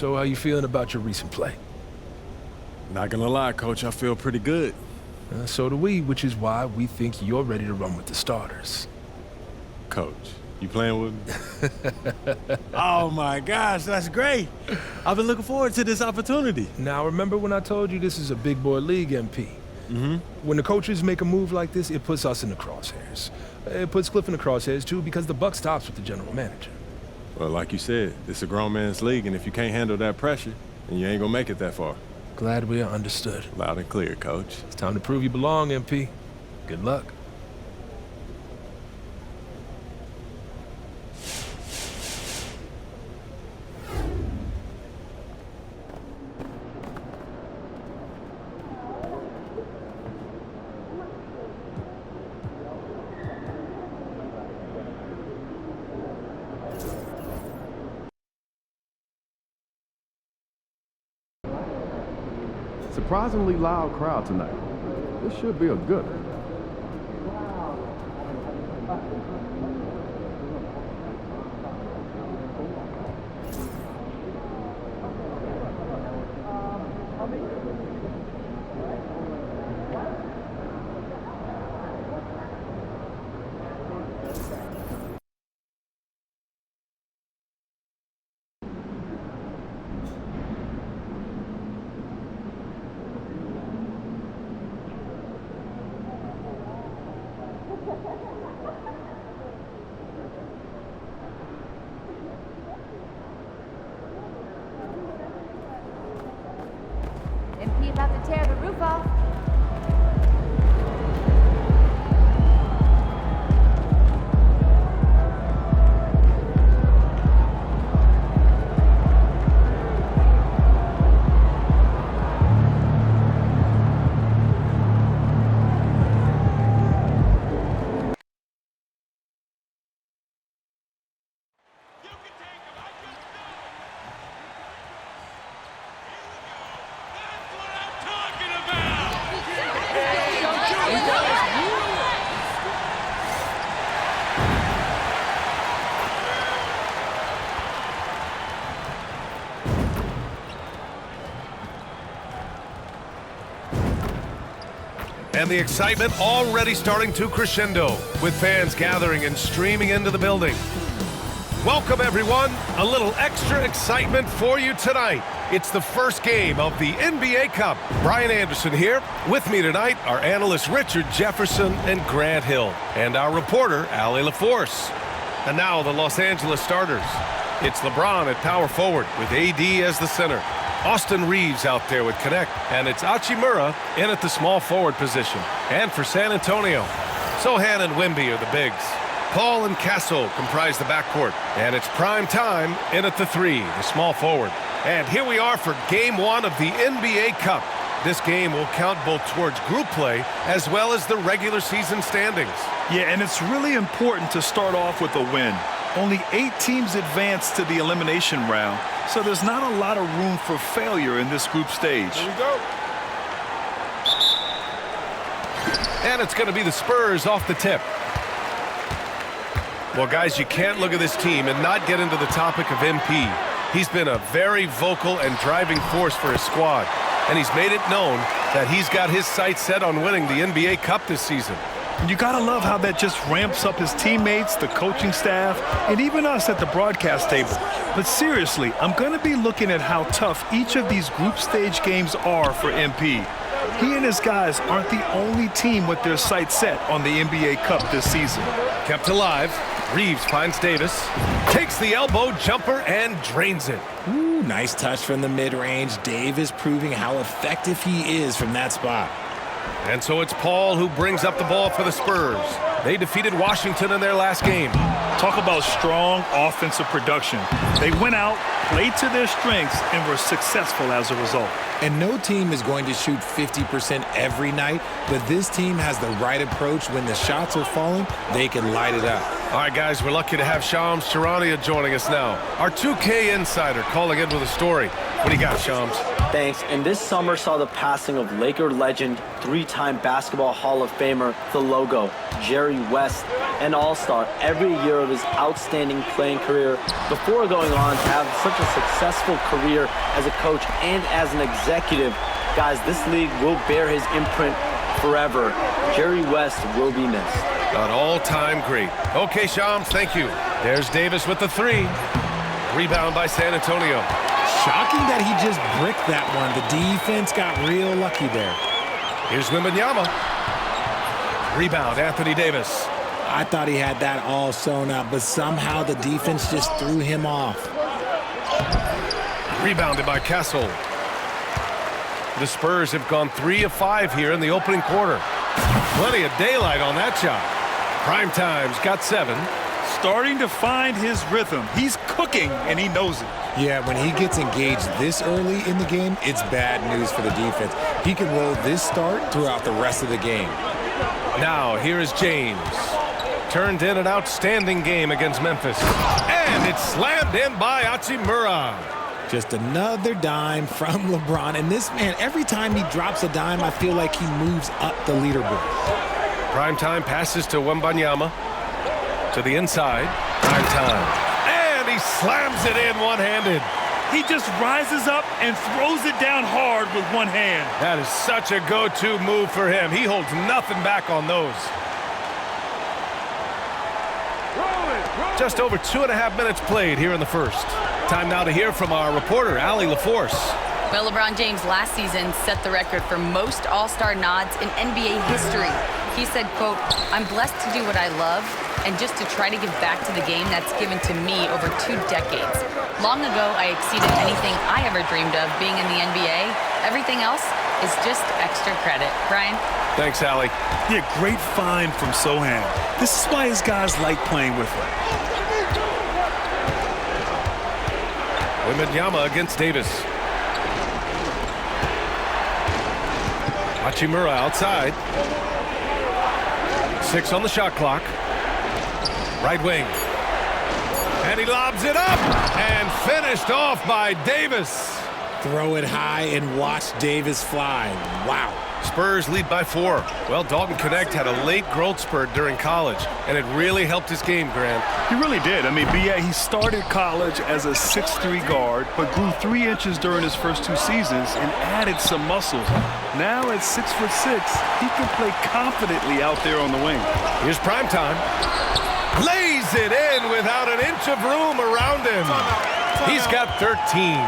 So how you feeling about your recent play? Not gonna lie, Coach, I feel pretty good. So do we, which is why we think you're ready to run with the starters. Coach, you playing with me? Oh my gosh, that's great. I've been looking forward to this opportunity. Now remember when I told you this is a big boy league, MP? Mm-hmm. When the coaches make a move like this, it puts us in the crosshairs. It puts Cliff in the crosshairs too, because the buck stops with the general manager. Well, like you said, this is a grown man's league, and if you can't handle that pressure, then you ain't gonna make it that far. Glad we are understood. Loud and clear, Coach. It's time to prove you belong, MP. Good luck. Surprisingly loud crowd tonight. This should be a good one. MP about to tear the roof off. And the excitement already starting to crescendo, with fans gathering and streaming into the building. Welcome, everyone. A little extra excitement for you tonight. It's the first game of the NBA Cup. Brian Anderson here. With me tonight are analysts Richard Jefferson and Grant Hill, and our reporter, Allie LaForce. And now the Los Angeles starters. It's LeBron at power forward with AD as the center. Austin Reeves out there with Connect, and it's Hachimura in at the small forward position. And for San Antonio, Sohan and Wemby are the bigs. Paul and Castle comprise the backcourt, and it's prime time in at the three, the small forward. And here we are for Game 1 of the NBA Cup. This game will count both towards group play as well as the regular season standings. Yeah, and it's really important to start off with a win. Only 8 teams advance to the elimination round, so there's not a lot of room for failure in this group stage. Here we go. And it's going to be the Spurs off the tip. Well, guys, you can't look at this team and not get into the topic of MP. He's been a very vocal and driving force for his squad, and he's made it known that he's got his sights set on winning the NBA Cup this season. You gotta love how that just ramps up his teammates, the coaching staff, and even us at the broadcast table. But seriously, I'm gonna be looking at how tough each of these group stage games are for MP. He and his guys aren't the only team with their sights set on the NBA Cup this season. Kept alive. Reeves finds Davis, takes the elbow jumper and drains it. Ooh, nice touch from the mid-range. Davis proving how effective he is from that spot. And so it's Paul who brings up the ball for the Spurs. They defeated Washington in their last game. Talk about strong offensive production. They went out, played to their strengths, and were successful as a result. And no team is going to shoot 50% every night, but this team has the right approach. When the shots are falling, they can light it up. All right, guys, we're lucky to have Shams Charania joining us now. Our 2K insider calling in with a story. What do you got, Shams? Thanks. And this summer saw the passing of Laker legend, three-time Basketball Hall of Famer, the logo, Jerry West, an all-star every year of his outstanding playing career before going on to have such a successful career as a coach and as an executive. Guys, this league will bear his imprint forever. Jerry West will be missed. An all-time great. Okay, Shams, thank you. There's Davis with the three. Rebound by San Antonio. Shocking that he just bricked that one. The defense got real lucky there. Here's Wembanyama. Rebound, Anthony Davis. I thought he had that all sewn up, but somehow the defense just threw him off. Rebounded by Castle. The Spurs have gone 3 of 5 here in the opening quarter. Plenty of daylight on that shot. Primetime's got 7. Starting to find his rhythm. He's cooking, and he knows it. Yeah, when he gets engaged this early in the game, it's bad news for the defense. He can roll this start throughout the rest of the game. Now, here is James. Turned in an outstanding game against Memphis. And it's slammed in by Hachimura. Just another dime from LeBron. And this man, every time he drops a dime, I feel like he moves up the leaderboard. Primetime passes to Wembanyama. To the inside. Primetime. And he slams it in one-handed. He just rises up and throws it down hard with one hand. That is such a go-to move for him. He holds nothing back on those. Just over 2.5 minutes played here in the first. Time now to hear from our reporter, Allie LaForce. Well, LeBron James last season set the record for most All-Star nods in NBA history. He said, quote, "I'm blessed to do what I love and just to try to give back to the game that's given to me over 2 decades. Long ago, I exceeded anything I ever dreamed of being in the NBA. Everything else is just extra credit." Brian? Thanks, Allie. Yeah, great find from Sohan. This is why his guys like playing with him. Wembanyama against Davis. Hachimura outside. 6 on the shot clock. Right wing. And he lobs it up and finished off by Davis. Throw it high and watch Davis fly. Wow. Spurs lead by 4. Well, Dalton Connect had a late growth spurt during college, and it really helped his game, Grant. He really did. I mean, B.A., he started college as a 6'3" guard, but grew 3 inches during his first 2 seasons and added some muscles. Now at 6'6", he can play confidently out there on the wing. Here's Primetime. Lays it in without an inch of room around him. He's got 13.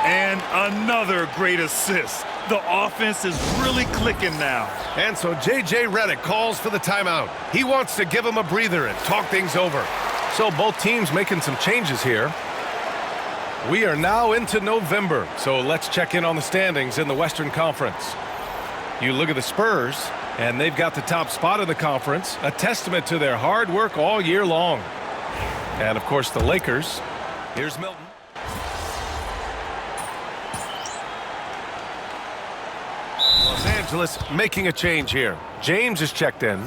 And another great assist. The offense is really clicking now. And so J.J. Redick calls for the timeout. He wants to give him a breather and talk things over. So both teams making some changes here. We are now into November, so let's check in on the standings in the Western Conference. You look at the Spurs, and they've got the top spot in the conference, a testament to their hard work all year long. And, of course, the Lakers. Here's Milton. Los Angeles making a change here. James is checked in.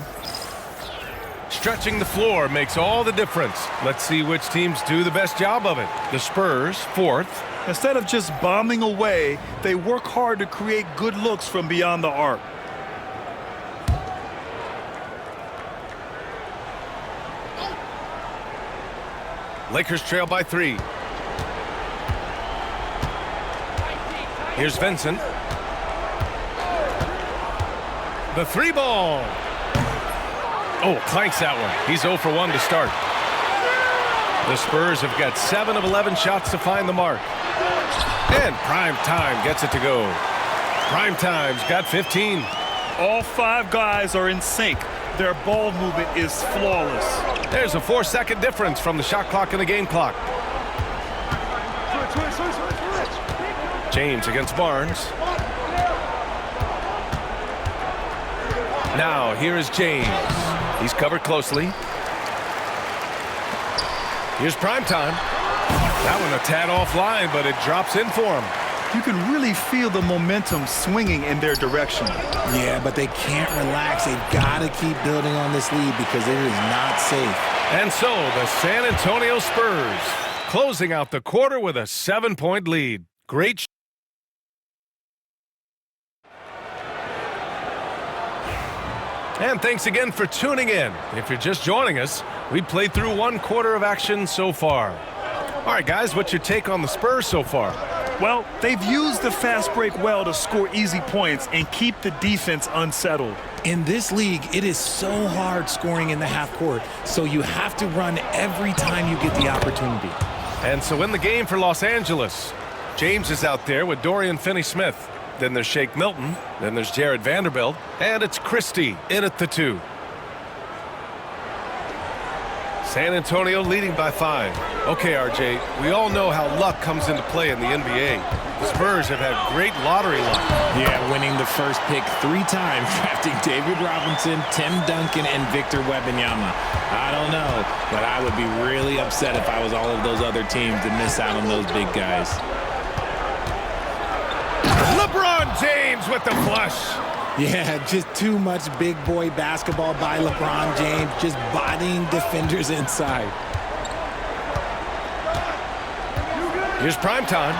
Stretching the floor makes all the difference. Let's see which teams do the best job of it. The Spurs, 4th. Instead of just bombing away, they work hard to create good looks from beyond the arc. Lakers trail by 3. Here's Vincent. The 3 ball. Oh, clanks that one. He's 0 for 1 to start. The Spurs have got 7 of 11 shots to find the mark. And Primetime gets it to go. Primetime's got 15. All 5 guys are in sync. Their ball movement is flawless. There's a 4-second difference from the shot clock and the game clock. James against Barnes. Now, here is James. He's covered closely. Here's Primetime. That one a tad offline, but it drops in for him. You can really feel the momentum swinging in their direction. Yeah, but they can't relax. They've got to keep building on this lead because it is not safe. And so the San Antonio Spurs closing out the quarter with a 7-point lead. Great. And thanks again for tuning in. If you're just joining us, we played through 1 quarter of action so far. All right, guys, what's your take on the Spurs so far? Well, they've used the fast break well to score easy points and keep the defense unsettled. In this league, it is so hard scoring in the half court, so you have to run every time you get the opportunity. And so in the game for Los Angeles, James is out there with Dorian Finney-Smith. Then there's Shake Milton. Then there's Jared Vanderbilt. And it's Christie in at the 2. San Antonio leading by 5. Okay, RJ, we all know how luck comes into play in the NBA. The Spurs have had great lottery luck. Yeah, winning the first pick 3 times, drafting David Robinson, Tim Duncan, and Victor Wembanyama. I don't know, but I would be really upset if I was all of those other teams to miss out on those big guys. LeBron James with the flush. Yeah, just too much big boy basketball by LeBron James, just bodying defenders inside. Here's Primetime.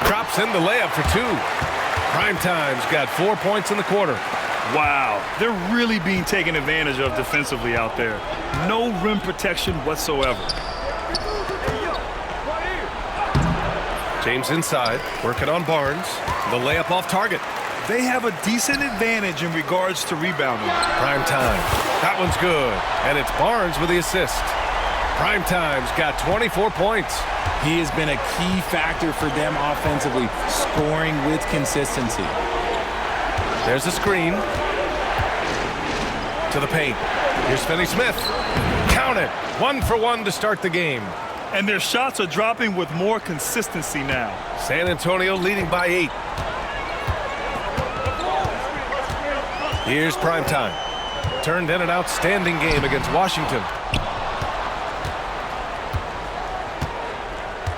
Drops in the layup for 2. Primetime's got 4 points in the quarter. Wow, they're really being taken advantage of defensively out there. No rim protection whatsoever. James inside, working on Barnes. The layup off target. They have a decent advantage in regards to rebounding. Primetime. That one's good. And it's Barnes with the assist. Primetime's got 24 points. He has been a key factor for them offensively, scoring with consistency. There's a screen. To the paint. Here's Finney-Smith. Count it. 1 for 1 to start the game. And their shots are dropping with more consistency now. San Antonio leading by 8. Here's Primetime. Turned in an outstanding game against Washington.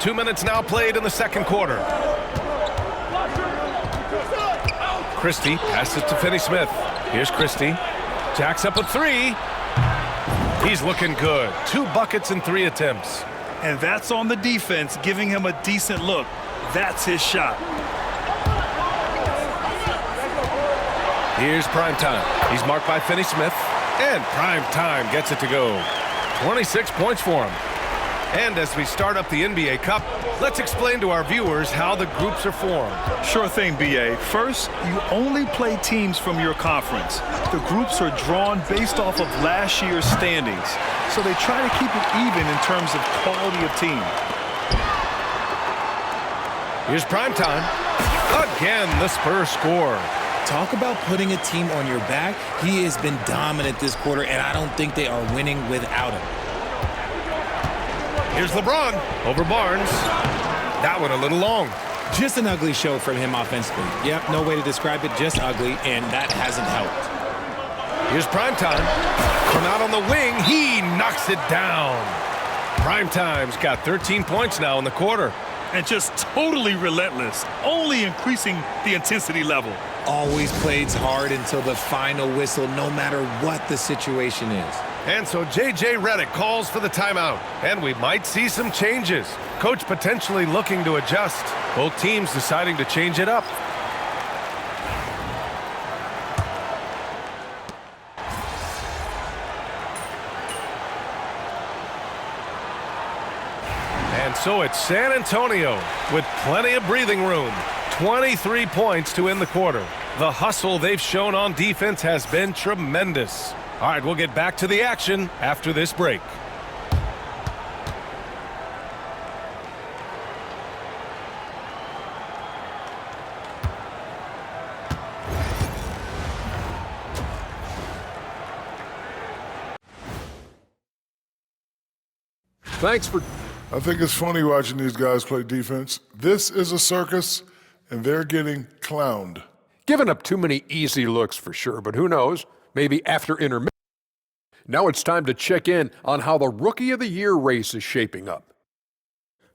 2 minutes now played in the second quarter. Christie passes to Finney-Smith. Here's Christie. Jacks up a 3. He's looking good. 2 buckets in 3 attempts. And that's on the defense, giving him a decent look. That's his shot. Here's Primetime. He's marked by Finney-Smith. And Primetime gets it to go. 26 points for him. And as we start up the NBA Cup, let's explain to our viewers how the groups are formed. Sure thing, B.A. First, you only play teams from your conference. The groups are drawn based off of last year's standings, so they try to keep it even in terms of quality of team. Here's Primetime. Again, the Spurs score. Talk about putting a team on your back. He has been dominant this quarter, and I don't think they are winning without him. Here's LeBron over Barnes. That one a little long. Just an ugly show from him offensively. Yep, no way to describe it, just ugly, and that hasn't helped. Here's Primetime. From out on the wing, he knocks it down. Primetime's got 13 points now in the quarter. And just totally relentless, only increasing the intensity level. Always plays hard until the final whistle, no matter what the situation is. And so J.J. Redick calls for the timeout, and we might see some changes. Coach potentially looking to adjust. Both teams deciding to change it up. And so it's San Antonio with plenty of breathing room. 23 points to end the quarter. The hustle they've shown on defense has been tremendous. All right, we'll get back to the action after this break. Thanks for... I think it's funny watching these guys play defense. This is a circus, and they're getting clowned. Giving up too many easy looks for sure, but who knows? Maybe after intermission. Now it's time to check in on how the Rookie of the Year race is shaping up.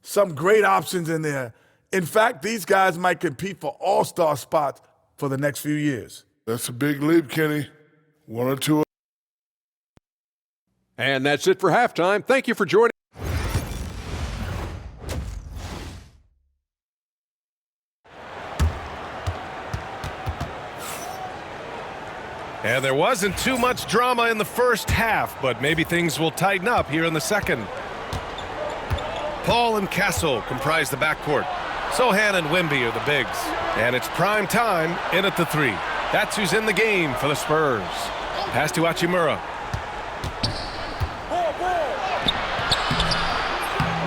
Some great options in there. In fact, these guys might compete for all-star spots for the next few years. That's a big leap, Kenny. 1 or 2. And that's it for halftime. Thank you for joining. And there wasn't too much drama in the first half, but maybe things will tighten up here in the second. Paul and Castle comprise the backcourt. Sohan and Wimby are the bigs. And it's prime time in at the 3. That's who's in the game for the Spurs. Pass to Hachimura.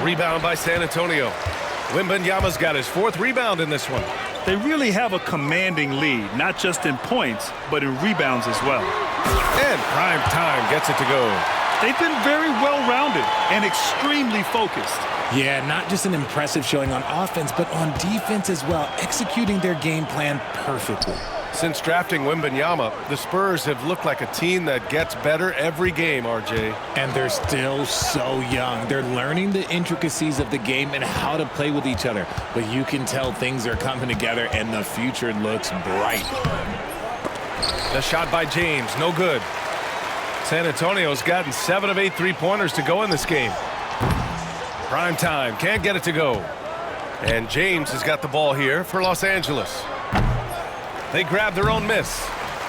Rebound by San Antonio. Wembanyama's got his 4th rebound in this one. They really have a commanding lead, not just in points, but in rebounds as well. And prime time gets it to go. They've been very well-rounded and extremely focused. Yeah, not just an impressive showing on offense, but on defense as well, executing their game plan perfectly. Since drafting Wembanyama, the Spurs have looked like a team that gets better every game, RJ. And they're still so young. They're learning the intricacies of the game and how to play with each other. But you can tell things are coming together and the future looks bright. The shot by James, no good. San Antonio's gotten 7 of 8 3-pointers to go in this game. Prime time, can't get it to go. And James has got the ball here for Los Angeles. They grab their own miss.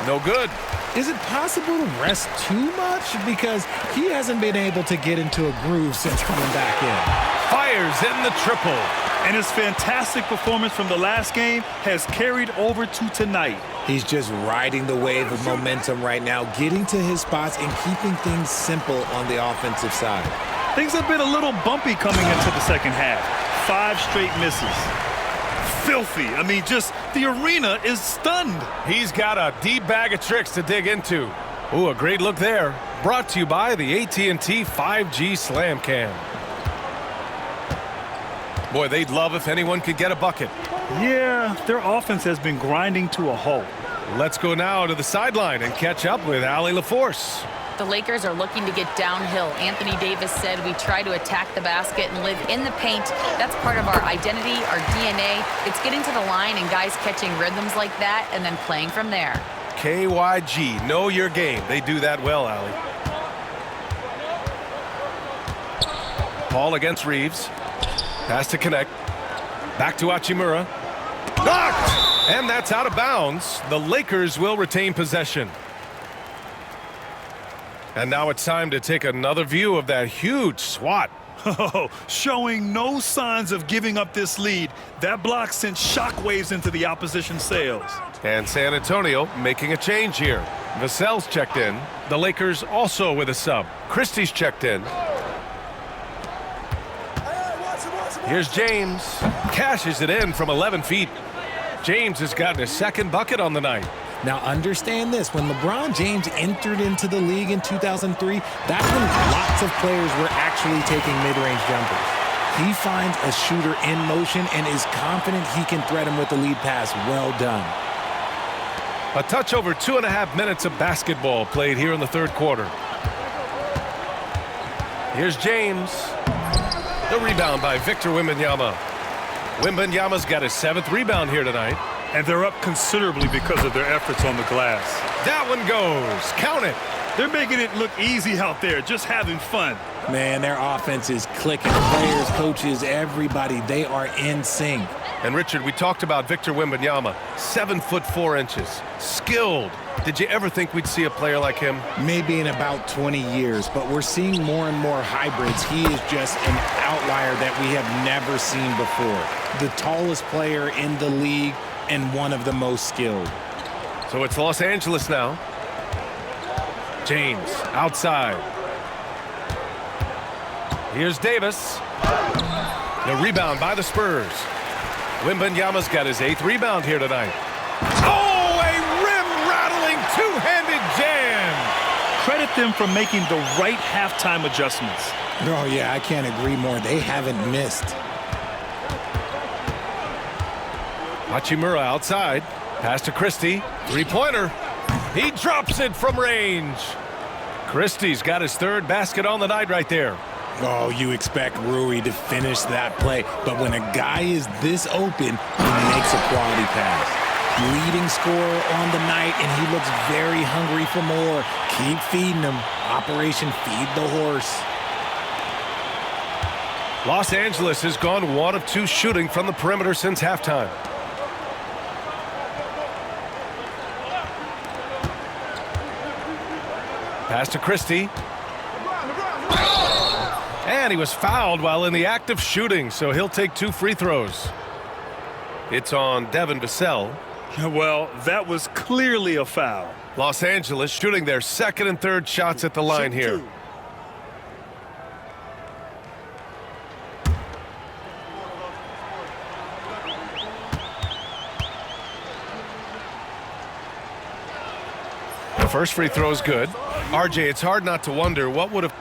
No good. Is it possible to rest too much? Because he hasn't been able to get into a groove since coming back in. Fires in the triple. And his fantastic performance from the last game has carried over to tonight. He's just riding the wave of momentum right now, getting to his spots and keeping things simple on the offensive side. Things have been a little bumpy coming into the second half. 5 straight misses. Filthy. I mean, just the arena is stunned. He's got a deep bag of tricks to dig into. Ooh, a great look there. Brought to you by the AT&T 5G Slam Cam. Boy, they'd love if anyone could get a bucket. Yeah, their offense has been grinding to a halt. Let's go now to the sideline and catch up with Allie LaForce. The Lakers are looking to get downhill. Anthony Davis said we try to attack the basket and live in the paint. That's part of our identity, our DNA. It's getting to the line and guys catching rhythms like that and then playing from there. KYG, know your game. They do that well, Allie. Paul against Reeves. Pass to connect. Back to Hachimura. Knocked! And that's out of bounds. The Lakers will retain possession. And now it's time to take another view of that huge swat. Oh, showing no signs of giving up this lead. That block sent shockwaves into the opposition sails. And San Antonio making a change here. Vassell's checked in. The Lakers also with a sub. Christie's checked in. Here's James. Cashes it in from 11 feet. James has gotten his 2nd bucket on the night. Now understand this, when LeBron James entered into the league in 2003, that's when lots of players were actually taking mid-range jumpers. He finds a shooter in motion and is confident he can thread him with the lead pass. Well done. A touch over 2.5 minutes of basketball played here in the 3rd quarter. Here's James. The rebound by Victor Wembanyama. Wembanyama's got his 7th rebound here tonight. And they're up considerably because of their efforts on the glass. That one goes. Count it. They're making it look easy out there, just having fun. Man, their offense is clicking. Players, coaches, everybody, they are in sync. And Richard, we talked about Victor Wembanyama, 7 foot 4 inches, skilled. Did you ever think we'd see a player like him? Maybe in about 20 years, but we're seeing more and more hybrids. He is just an outlier that we have never seen before. The tallest player in the league and one of the most skilled. So it's Los Angeles now. James outside. Here's Davis. The rebound by the Spurs. Wembanyama's got his 8th rebound here tonight. Oh, a rim-rattling two-handed jam. Credit them for making the right halftime adjustments. Oh, yeah, I can't agree more. They haven't missed. Hachimura outside. Pass to Christie. 3-pointer. He drops it from range. Christie's got his 3rd basket on the night right there. Oh, you expect Rui to finish that play, but when a guy is this open, he makes a quality pass. Leading scorer on the night, and he looks very hungry for more. Keep feeding him. Operation Feed the Horse. Los Angeles has gone 1 of 2 shooting from the perimeter since halftime. Pass to Christie. And he was fouled while in the act of shooting, so he'll take 2 free throws. It's on Devin Vassell. Well, that was clearly a foul. Los Angeles shooting their second and third shots at the line here. The first free throw is good. RJ, it's hard not to wonder what would have...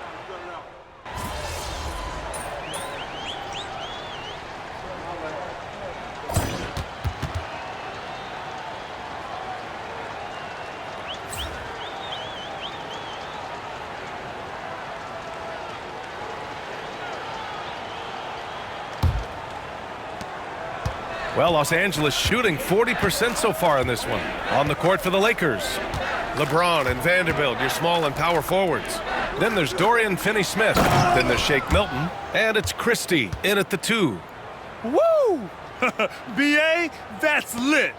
Well, Los Angeles shooting 40% so far in this one. On the court for the Lakers. LeBron and Vanderbilt, your small and power forwards. Then there's Dorian Finney-Smith. Then there's Shake Milton. And it's Christie in at the 2. Woo! B.A., that's lit.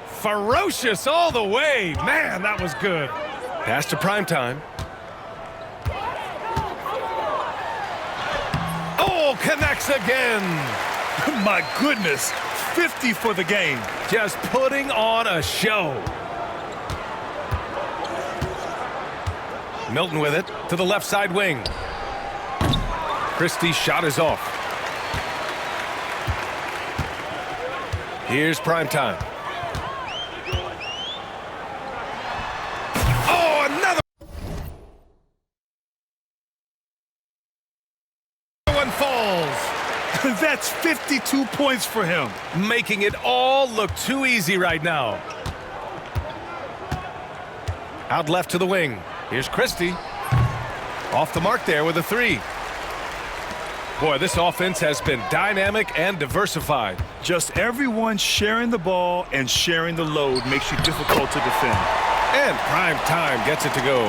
Ferocious all the way. Man, that was good. Pass to Primetime. Oh, connects again. My goodness. 50 for the game. Just putting on a show. Milton with it to the left side wing. Christie's shot is off. Here's Primetime. Oh, another one falls. That's 52 points for him. Making it all look too easy right now. Out left to the wing. Here's Christie. Off the mark there with a 3. Boy, this offense has been dynamic and diversified. Just everyone sharing the ball and sharing the load makes you difficult to defend. And Primetime gets it to go.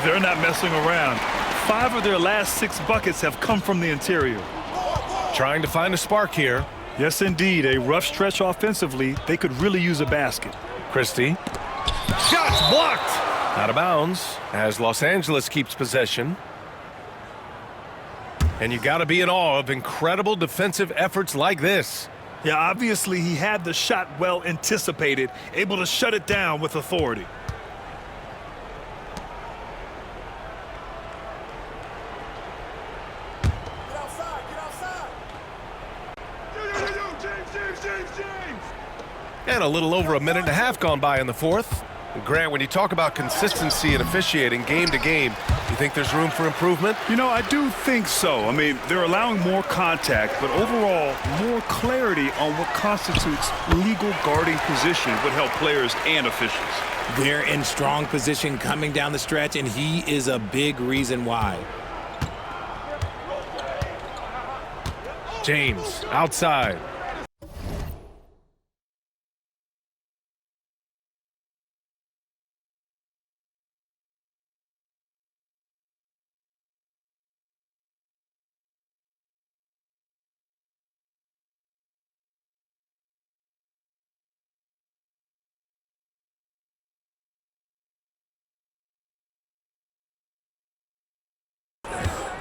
They're not messing around. 5 of their last 6 buckets have come from the interior. Trying to find a spark here. Yes, indeed. A rough stretch offensively. They could really use a basket. Christie. Shots blocked. Out of bounds as Los Angeles keeps possession. And you got to be in awe of incredible defensive efforts like this. Yeah, obviously he had the shot well anticipated, able to shut it down with authority. And a little over a minute and a half gone by in the fourth. Grant, when you talk about consistency and officiating game to game, you think there's room for improvement? You know, I do think so. I mean, they're allowing more contact, but overall, more clarity on what constitutes legal guarding position would help players and officials. They're in strong position coming down the stretch, and he is a big reason why. James, outside.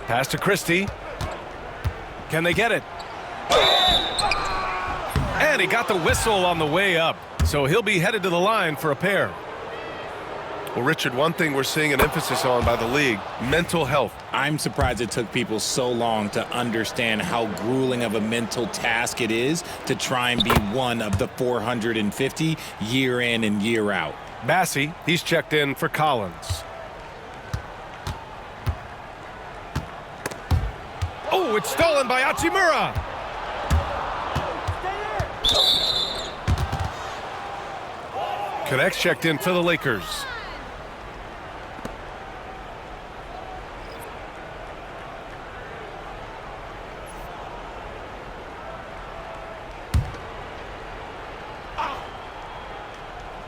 Pass to Christie. Can they get it? And he got the whistle on the way up, so he'll be headed to the line for a pair. Well, Richard, one thing we're seeing an emphasis on by the league, mental health. I'm surprised it took people so long to understand how grueling of a mental task it is to try and be one of the 450 year in and year out. Bassey, he's checked in for Collins. Oh, it's stolen by Hachimura. Connects checked in for the Lakers.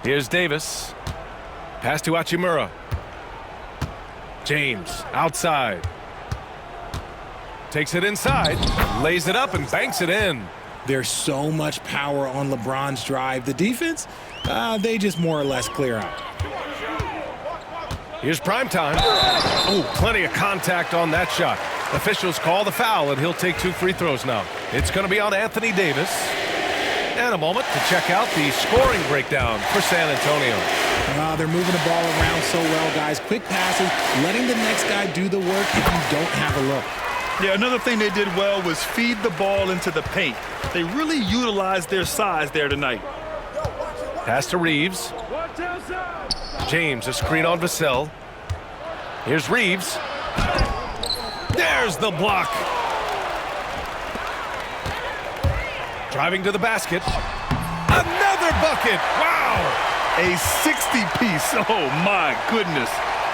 Here's Davis. Pass to Hachimura. James outside. Takes it inside, lays it up and banks it in. There's so much power on LeBron's drive. The defense, they just more or less clear out. Here's primetime. Oh, plenty of contact on that shot. Officials call the foul, and he'll take 2 free throws now. It's going to be on Anthony Davis. And a moment to check out the scoring breakdown for San Antonio. They're moving the ball around so well, guys. Quick passes, letting the next guy do the work if you don't have a look. Yeah, another thing they did well was feed the ball into the paint. They really utilized their size there tonight. Pass to Reeves. James, a screen on Vassell. Here's Reeves. There's the block. Driving to the basket. Another bucket. Wow. A 60-piece. Oh, my goodness.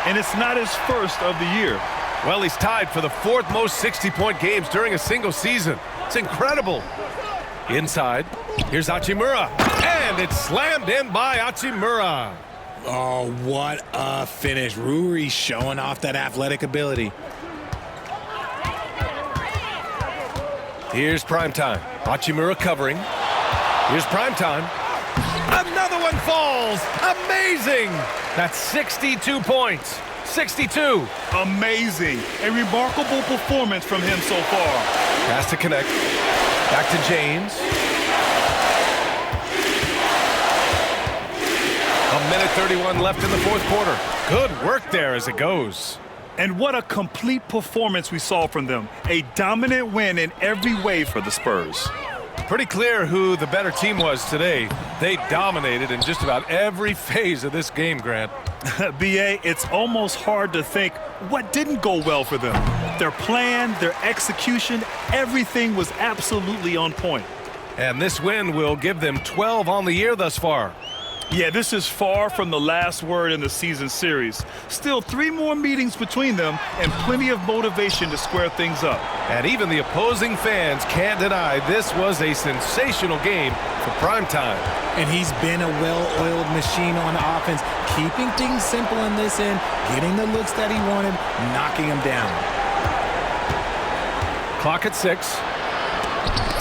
And it's not his first of the year. Well, he's tied for the 4th most 60-point games during a single season. It's incredible. Inside. Here's Hachimura. And it's slammed in by Hachimura. Oh, what a finish. Ruri showing off that athletic ability. Here's primetime. Hachimura covering. Here's primetime. Another one falls. Amazing. That's 62 points. 62. Amazing. A remarkable performance from him so far. Pass to connect. Back to James. A minute 31 left in the 4th quarter. Good work there as it goes. And what a complete performance we saw from them. A dominant win in every way for the Spurs. Pretty clear who the better team was today. They dominated in just about every phase of this game, Grant. B.A., it's almost hard to think what didn't go well for them. Their plan, their execution, everything was absolutely on point. And this win will give them 12 on the year thus far. Yeah, this is far from the last word in the season series. Still 3 more meetings between them and plenty of motivation to square things up. And even the opposing fans can't deny this was a sensational game for primetime. And he's been a well-oiled machine on offense, keeping things simple in this end, getting the looks that he wanted, knocking them down. Clock at 6.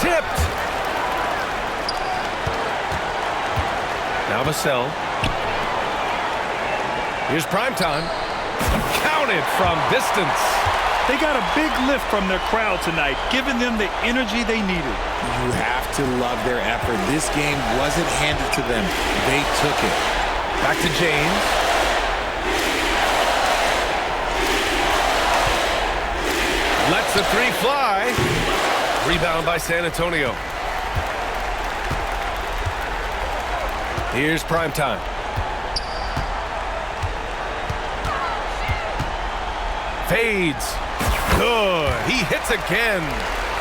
Tipped. Now Vassell. Here's primetime. Counted from distance. They got a big lift from their crowd tonight, giving them the energy they needed. You have to love their effort. This game wasn't handed to them. They took it. Back to James. Lets the 3 fly. Rebound by San Antonio. Here's primetime. Fades. Good. He hits again.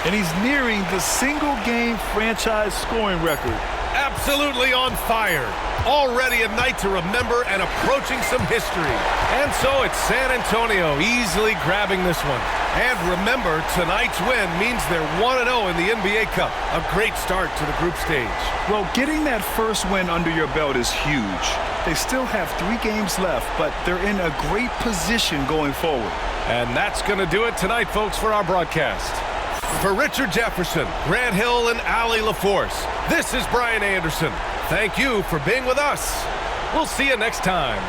And he's nearing the single-game franchise scoring record. Absolutely on fire. Already a night to remember and approaching some history. And so it's San Antonio easily grabbing this one. And remember, tonight's win means they're 1-0 in the NBA Cup. A great start to the group stage. Well, getting that first win under your belt is huge. They still have 3 games left, but they're in a great position going forward. And that's going to do it tonight, folks, for our broadcast. For Richard Jefferson, Grant Hill, and Allie LaForce, this is Brian Anderson. Thank you for being with us. We'll see you next time.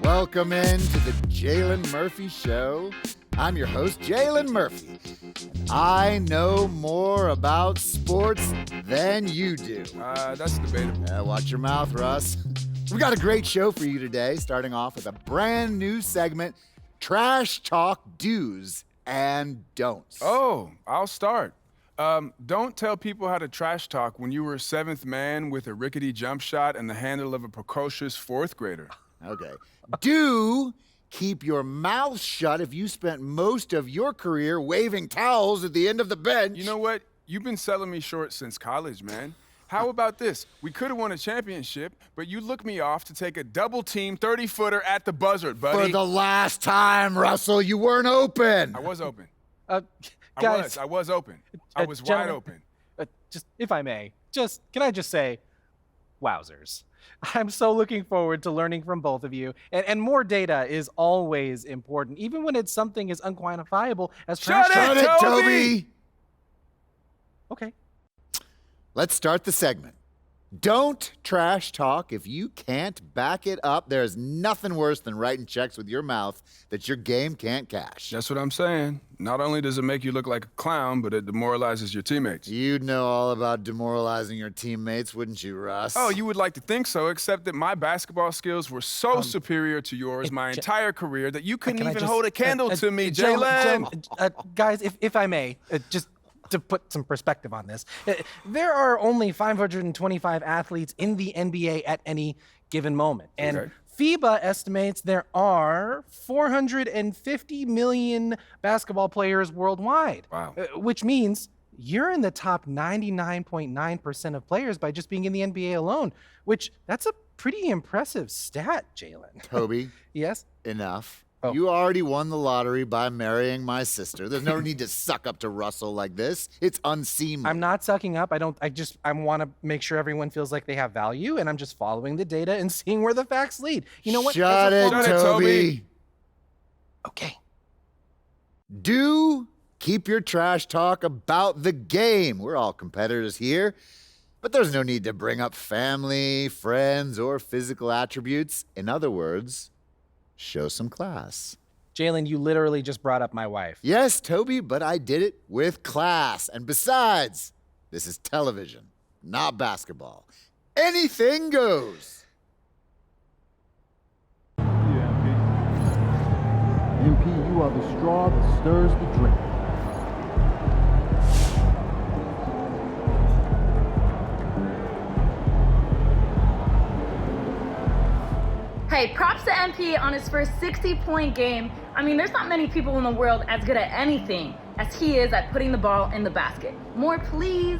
Welcome in to the Jalen Murphy Show. I'm your host, Jalen Murphy. I know more about sports than you do. That's debatable. Watch your mouth, Russ. We got a great show for you today, starting off with a brand new segment, Trash Talk Do's and Don'ts. Oh, I'll start. Don't tell people how to trash talk when you were 7th man with a rickety jump shot and the handle of a precocious 4th grader. Okay. Do keep your mouth shut if you spent most of your career waving towels at the end of the bench. You know what? You've been selling me short since college, man. How about this? We could have won a championship, but you looked me off to take a double-team 30-footer at the buzzer, buddy. For the last time, Russell, you weren't open. I was open. Guys, I was open. I was wide gentlemen, open. Just, if I may, can I just say, wowzers. I'm so looking forward to learning from both of you. And more data is always important, even when it's something as unquantifiable as trash talk. Shut it, Toby! Okay. Let's start the segment. Don't trash talk if you can't back it up. There's nothing worse than writing checks with your mouth that your game can't cash. That's what I'm saying. Not only does it make you look like a clown, but it demoralizes your teammates. You'd know all about demoralizing your teammates, wouldn't you, Russ? Oh, you would like to think so, except that my basketball skills were so superior to yours my entire career that you couldn't even hold a candle to me, Jalen. Guys, if I may, just to put some perspective on this, there are only 525 athletes in the NBA at any given moment. And FIBA estimates there are 450 million basketball players worldwide. Wow. Which means you're in the top 99.9% of players by just being in the NBA alone, which that's a pretty impressive stat, Jalen. Toby. Yes? Enough. Oh. You already won the lottery by marrying my sister. There's no need to suck up to Russell like this. It's unseemly. I'm not sucking up. I want to make sure everyone feels like they have value, and I'm just following the data and seeing where the facts lead. You know what? Shut it, Toby. Okay. Do keep your trash talk about the game. We're all competitors here. But there's no need to bring up family, friends, or physical attributes. In other words, show some class. Jalen, you literally just brought up my wife. Yes, Toby, but I did it with class. And besides, this is television, not basketball. Anything goes. MP, you are the straw that stirs the drink. Hey, props to MP on his first 60-point game. I mean, there's not many people in the world as good at anything as he is at putting the ball in the basket. More, please.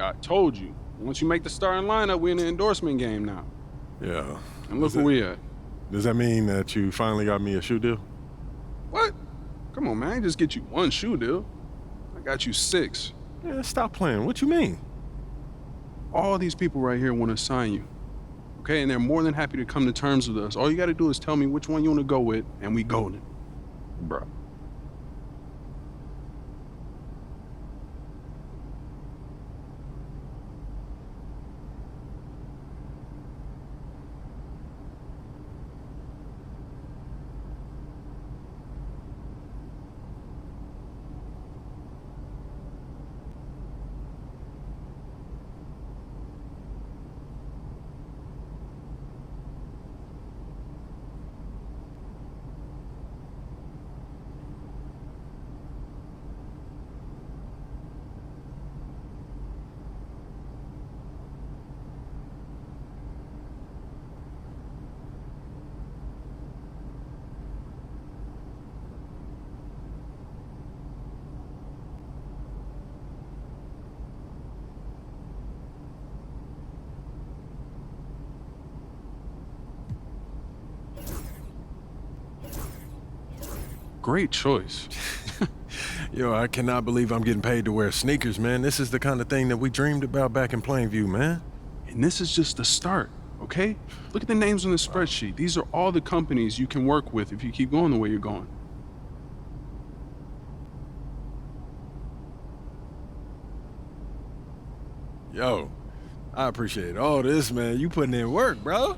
I told you. Once you make the starting lineup, we're in the endorsement game now. Yeah. And look where we at. Does that mean that you finally got me a shoe deal? What? Come on, man. I ain't just get you one shoe deal. I got you 6. Man, stop playing. What you mean? All these people right here want to sign you. Okay, and they're more than happy to come to terms with us. All you got to do is tell me which one you want to go with, and we golden. Bro. Great choice. Yo, I cannot believe I'm getting paid to wear sneakers, man. This is the kind of thing that we dreamed about back in Plainview, man. And this is just the start, okay? Look at the names on the spreadsheet. These are all the companies you can work with if you keep going the way you're going. Yo, I appreciate all this, man. You putting in work, bro.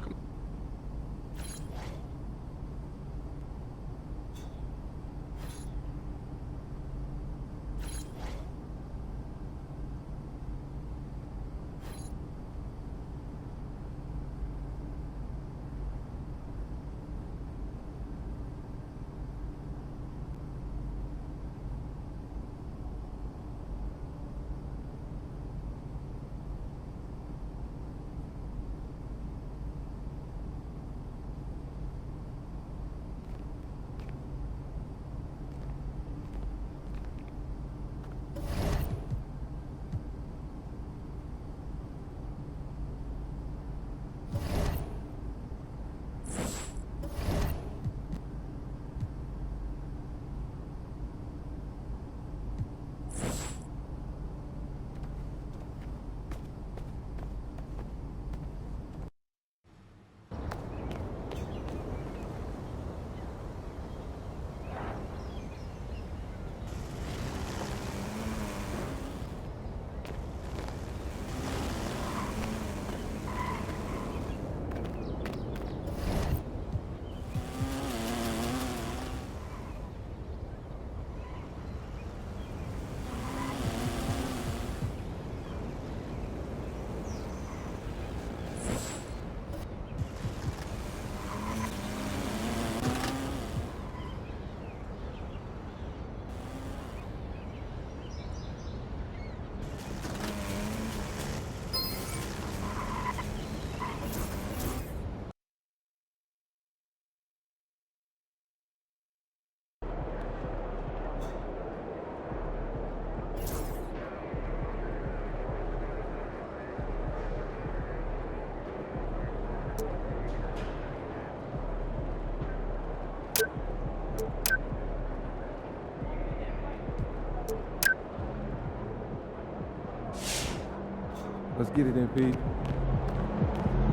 Let's get it, MP.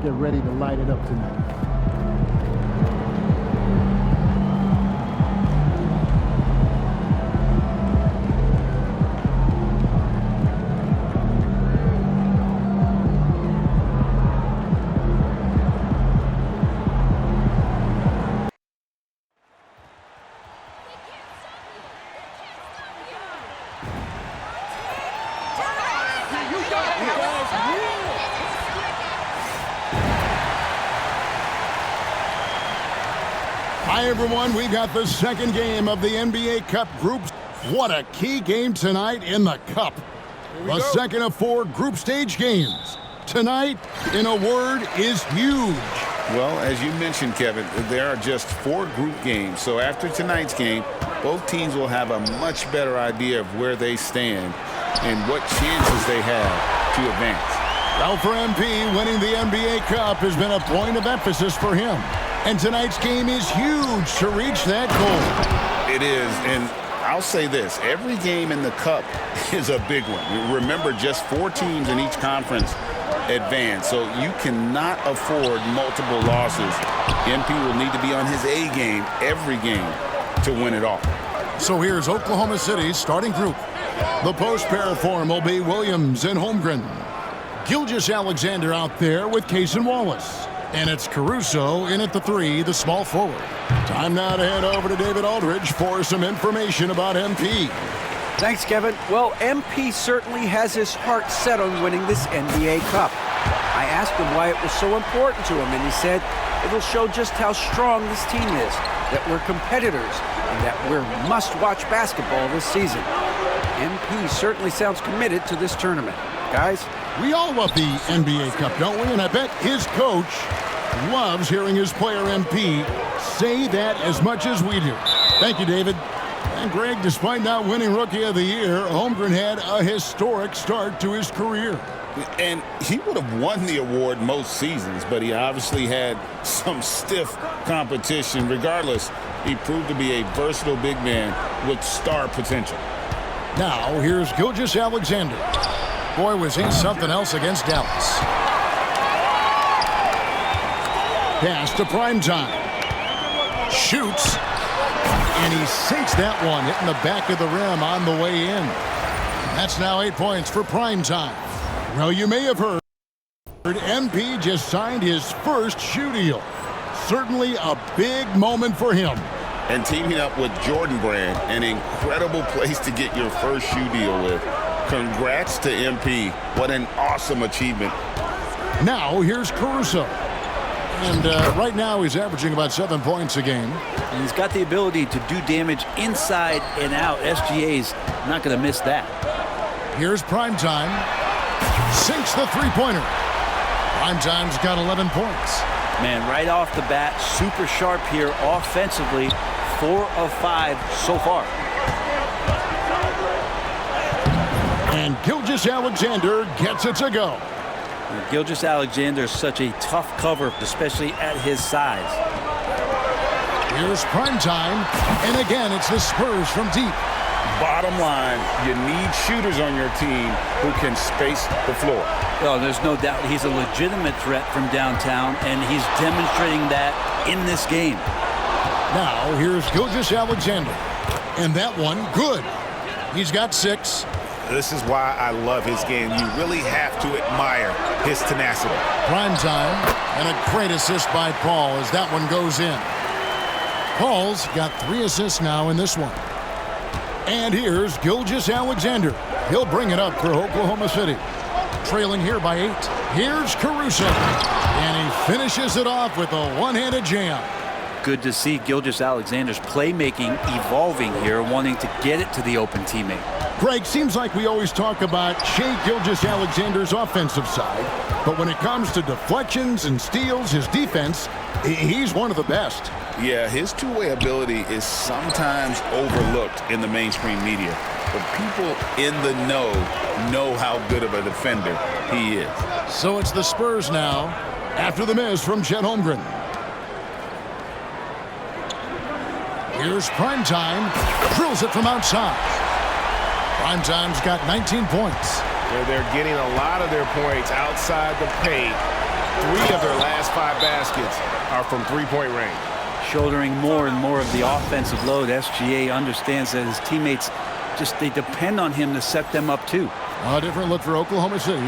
Get ready to light it up tonight. Hi, everyone. We got the second game of the NBA Cup groups. What a key game tonight in the Cup. The second of 4 group stage games. Tonight, in a word, is huge. Well, as you mentioned, Kevin, there are just 4 group games. So after tonight's game, both teams will have a much better idea of where they stand and what chances they have to advance. Well, for MP, winning the NBA Cup has been a point of emphasis for him. And tonight's game is huge to reach that goal. It is, and I'll say this. Every game in the Cup is a big one. Remember, just 4 teams in each conference advance, so you cannot afford multiple losses. MP will need to be on his A game every game to win it all. So here's Oklahoma City's starting group. The post pair form will be Williams and Holmgren. Gilgeous-Alexander out there with Case and Wallace. And it's Caruso in at the 3, the small forward. Time now to head over to David Aldridge for some information about MP. Thanks, Kevin. Well, MP certainly has his heart set on winning this NBA Cup. I asked him why it was so important to him, and he said it'll show just how strong this team is, that we're competitors, and that we're must-watch basketball this season. MP certainly sounds committed to this tournament. Guys? We all love the NBA Cup, don't we? And I bet his coach loves hearing his player MP say that as much as we do. Thank you, David. And Greg, despite not winning Rookie of the Year, Holmgren had a historic start to his career. And he would have won the award most seasons, but he obviously had some stiff competition. Regardless, he proved to be a versatile big man with star potential. Now, here's Gilgeous-Alexander. Boy, was he something else against Dallas. Pass to Primetime. Shoots. And he sinks that one, hitting the back of the rim on the way in. That's now 8 points for Primetime. Well, you may have heard MP just signed his first shoe deal. Certainly a big moment for him. And teaming up with Jordan Brand, an incredible place to get your first shoe deal with. Congrats to MP. What an awesome achievement. Now, here's Caruso. And right now, he's averaging about 7 points a game. And he's got the ability to do damage inside and out. SGA's not going to miss that. Here's Primetime. Sinks the three-pointer. Primetime's got 11 points. Man, right off the bat, super sharp here offensively. 4 of 5 so far. And Gilgeous-Alexander gets it to go. Gilgeous-Alexander is such a tough cover, especially at his size. Here's Primetime, and again, it's the Spurs from deep. Bottom line, you need shooters on your team who can space the floor. Well, there's no doubt he's a legitimate threat from downtown, and he's demonstrating that in this game. Now, here's Gilgeous-Alexander, and that one, good. He's got 6. This is why I love his game. You really have to admire his tenacity. Primetime, and a great assist by Paul as that one goes in. Paul's got 3 assists now in this one. And here's Gilgeous-Alexander. He'll bring it up for Oklahoma City. Trailing here by 8. Here's Caruso. And he finishes it off with a one-handed jam. Good to see Gilgeous-Alexander's playmaking evolving here, wanting to get it to the open teammate. Greg, seems like we always talk about Shai Gilgeous-Alexander's offensive side, but when it comes to deflections and steals, his defense, he's one of the best. Yeah, his two-way ability is sometimes overlooked in the mainstream media, but people in the know how good of a defender he is. So it's the Spurs now, after the miss from Chet Holmgren. Here's Primetime, drills it from outside. Primetime's got 19 points. They're getting a lot of their points outside the paint. 3 of their last 5 baskets are from three-point range. Shouldering more and more of the offensive load, SGA understands that his teammates they depend on him to set them up too. A different look for Oklahoma City.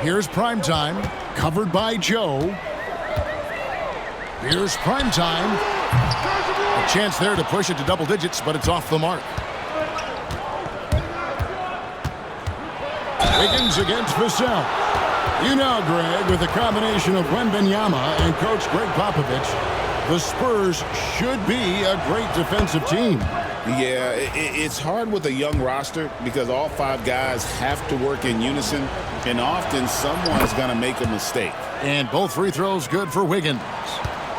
Here's Primetime, covered by Joe. Here's Primetime. A chance there to push it to double digits, but it's off the mark. Wiggins against Vassell. You know, Greg, with the combination of Wembanyama and Coach Greg Popovich, the Spurs should be a great defensive team. Yeah, it's hard with a young roster because all 5 guys have to work in unison, and often someone's going to make a mistake. And both free throws good for Wiggins.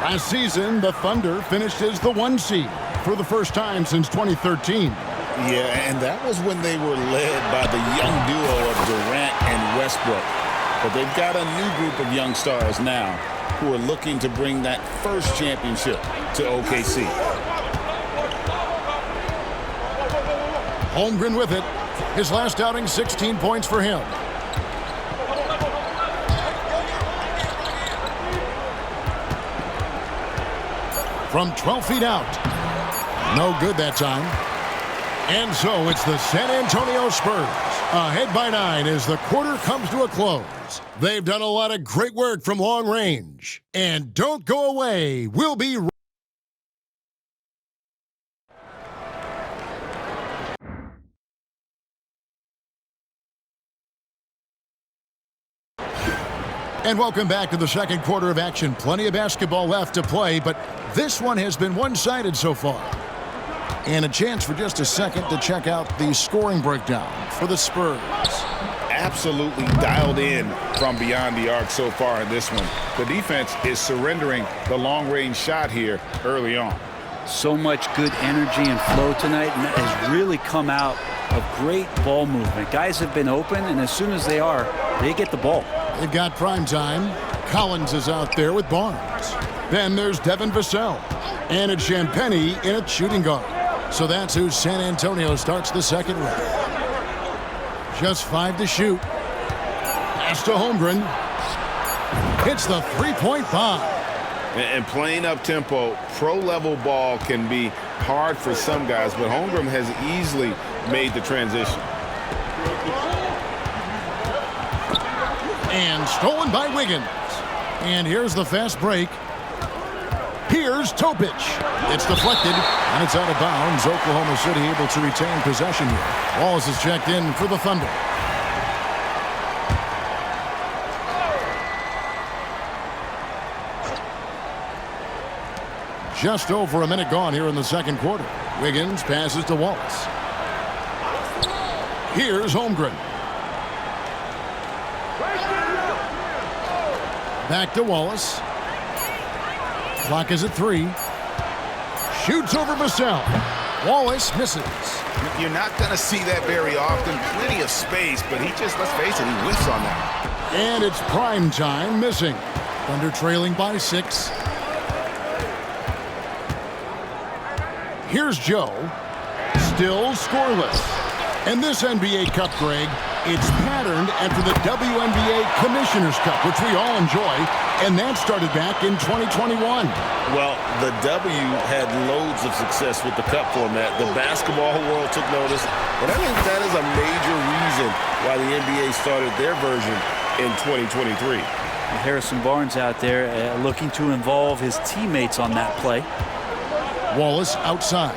Last season, the Thunder finished as the 1 seed. for the first time since 2013. Yeah, and that was when they were led by the young duo of Durant and Westbrook. But they've got a new group of young stars now who are looking to bring that first championship to OKC. Holmgren with it. His last outing, 16 points for him. From 12 feet out. No good that time. And so it's the San Antonio Spurs. Ahead by 9 as the quarter comes to a close. They've done a lot of great work from long range. And don't go away. We'll be right And welcome back to the second quarter of action. Plenty of basketball left to play, but this one has been one-sided so far. And a chance for just a second to check out the scoring breakdown for the Spurs. Absolutely dialed in from beyond the arc so far in this one. The defense is surrendering the long-range shot here early on. So much good energy and flow tonight, and that has really come out of great ball movement. Guys have been open, and as soon as they are, they get the ball. They've got prime time. Collins is out there with Barnes. Then there's Devin Vassell. And it's Champagnie in a shooting guard. So that's who San Antonio starts the second with. Just 5 to shoot. Pass to Holmgren. Hits the three-point bomb. And playing up-tempo, pro-level ball can be hard for some guys, but Holmgren has easily made the transition. And stolen by Wiggins. And here's the fast break. Here's Topic. It's deflected, and it's out of bounds. Oklahoma City able to retain possession here. Wallace is checked in for the Thunder. Just over a minute gone here in the second quarter. Wiggins passes to Wallace. Here's Holmgren. Back to Wallace. Clock is at 3. Shoots over Vassell. Wallace misses. You're not going to see that very often. Plenty of space, but he just, let's face it, he whiffs on that. And it's prime time missing. Thunder trailing by 6. Here's Joe. Still scoreless. And this NBA Cup, Greg, it's patterned after the WNBA Commissioner's Cup, which we all enjoy, and that started back in 2021. Well, the W had loads of success with the Cup format. The basketball world took notice, but I think that is a major reason why the NBA started their version in 2023. Harrison Barnes out there looking to involve his teammates on that play. Wallace outside.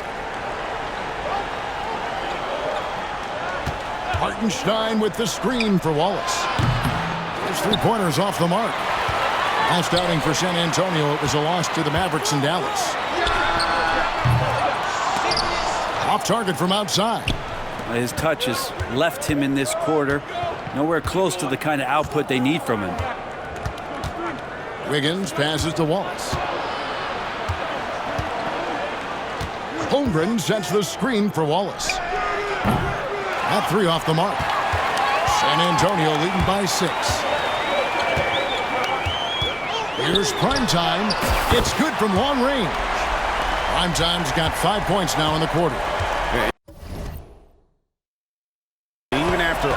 Hartenstein with the screen for Wallace. His three-pointers off the mark. Last outing for San Antonio, it was a loss to the Mavericks in Dallas. Off target from outside. His touch has left him in this quarter. Nowhere close to the kind of output they need from him. Wiggins passes to Wallace. Holmgren sets the screen for Wallace. That 3 off the mark. San Antonio leading by 6. Here's Primetime. It's good from long range. Primetime's got 5 points now in the quarter. Even after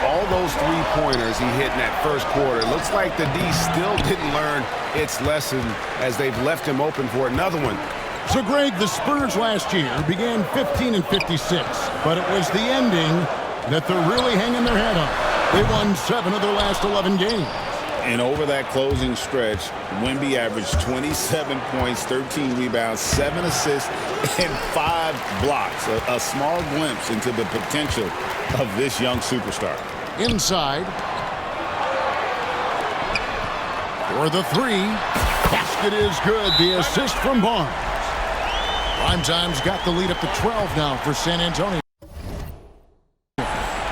all those three-pointers he hit in that first quarter, looks like the D still didn't learn its lesson as they've left him open for another one. So, Greg, the Spurs last year began 15-56, but it was the ending that they're really hanging their head on. They won 7 of their last 11 games. And over that closing stretch, Wemby averaged 27 points, 13 rebounds, 7 assists, and 5 blocks. A small glimpse into the potential of this young superstar. Inside. For the 3. Basket is good. The assist from Barnes. Primetime's got the lead up to 12 now for San Antonio.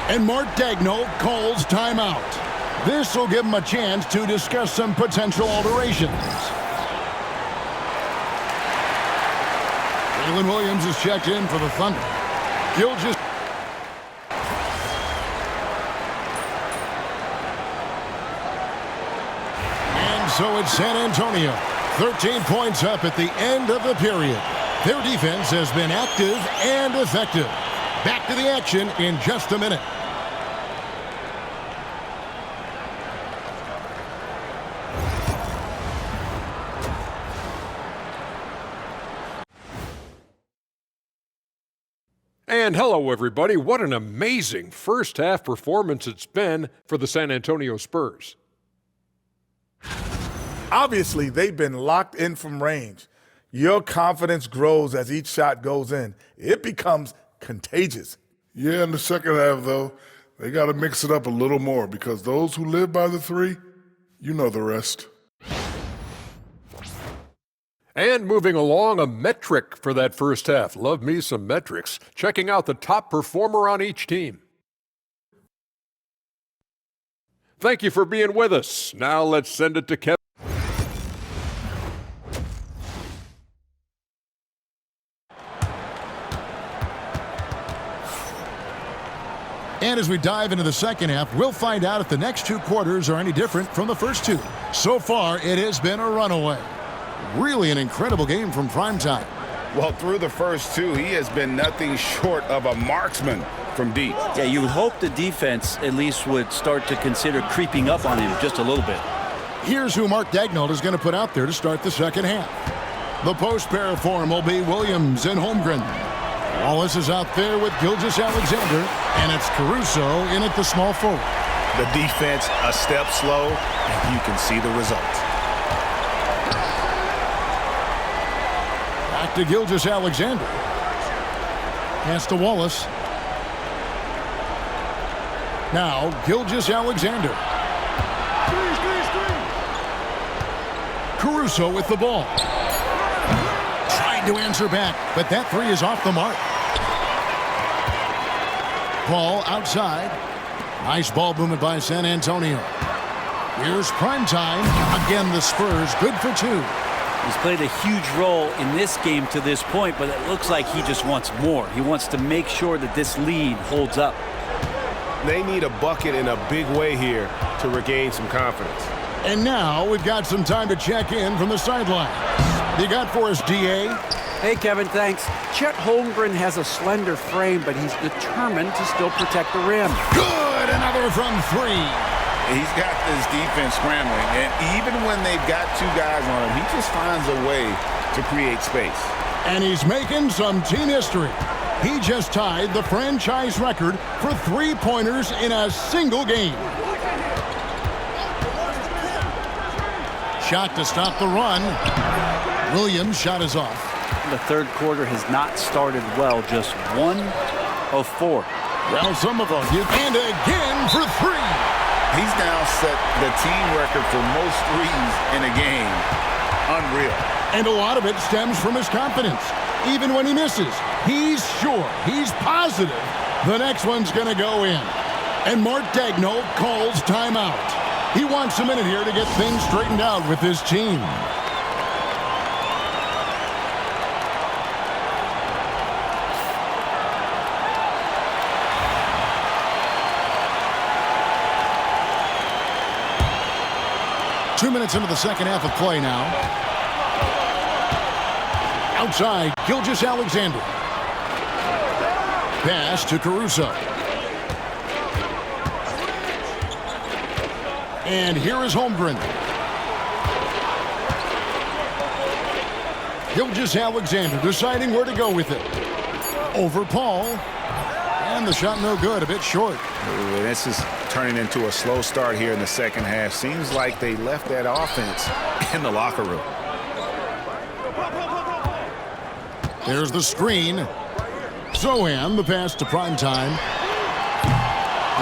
And Mark Daigneault calls timeout. This will give him a chance to discuss some potential alterations. Jalen Williams is checked in for the Thunder. Gilgeous. And so it's San Antonio. 13 points up at the end of the period. Their defense has been active and effective. Back to the action in just a minute. And hello, everybody. What an amazing first half performance it's been for the San Antonio Spurs. Obviously, they've been locked in from range. Your confidence grows as each shot goes in. It becomes contagious. Yeah, in the second half, though, they got to mix it up a little more because those who live by the three, you know the rest. And moving along, a metric for that first half. Love me some metrics. Checking out the top performer on each team. Thank you for being with us. Now let's send it to Kevin. And as we dive into the second half, we'll find out if the next two quarters are any different from the first two. So far, it has been a runaway. Really an incredible game from primetime. Well, through the first two, he has been nothing short of a marksman from deep. Yeah, you would hope the defense at least would start to consider creeping up on him just a little bit. Here's who Mark Daigneault is going to put out there to start the second half. The post pair for him will be Williams and Holmgren. Wallace is out there with Gilgeous-Alexander, and it's Caruso in at the small forward. The defense a step slow, and you can see the results. Back to Gilgeous-Alexander. Pass to Wallace. Now, Gilgeous-Alexander. Caruso with the ball. Tried to answer back, but that three is off the mark. Ball outside. Nice ball movement by San Antonio. Here's primetime. Again, the Spurs good for two. He's played a huge role in this game to this point, but it looks like he just wants more. He wants to make sure that this lead holds up. They need a bucket in a big way here to regain some confidence. And now we've got some time to check in from the sideline. You got for us, D.A.? Hey, Kevin, thanks. Chet Holmgren has a slender frame, but he's determined to still protect the rim. Good! Another from three. He's got this defense scrambling, and even when they've got two guys on him, he just finds a way to create space. And he's making some team history. He just tied the franchise record for three-pointers in a single game. Shot to stop the run. Williams' shot is off. The third quarter has not started well, just 1 of 4. Well, some of them. And again for three. He's now set the team record for most threes in a game. Unreal. And a lot of it stems from his confidence. Even when he misses, he's sure, he's positive the next one's going to go in. And Mark Daigneault calls timeout. He wants a minute here to get things straightened out with his team. Two minutes into the second half of play now. Outside, Gilgeous-Alexander. Pass to Caruso. And here is Holmgren. Gilgeous-Alexander deciding where to go with it. Over Paul. And the shot no good, a bit short. Ooh, this is turning into a slow start here in the second half. Seems like they left that offense in the locker room. There's the screen. Zohan, the pass to primetime.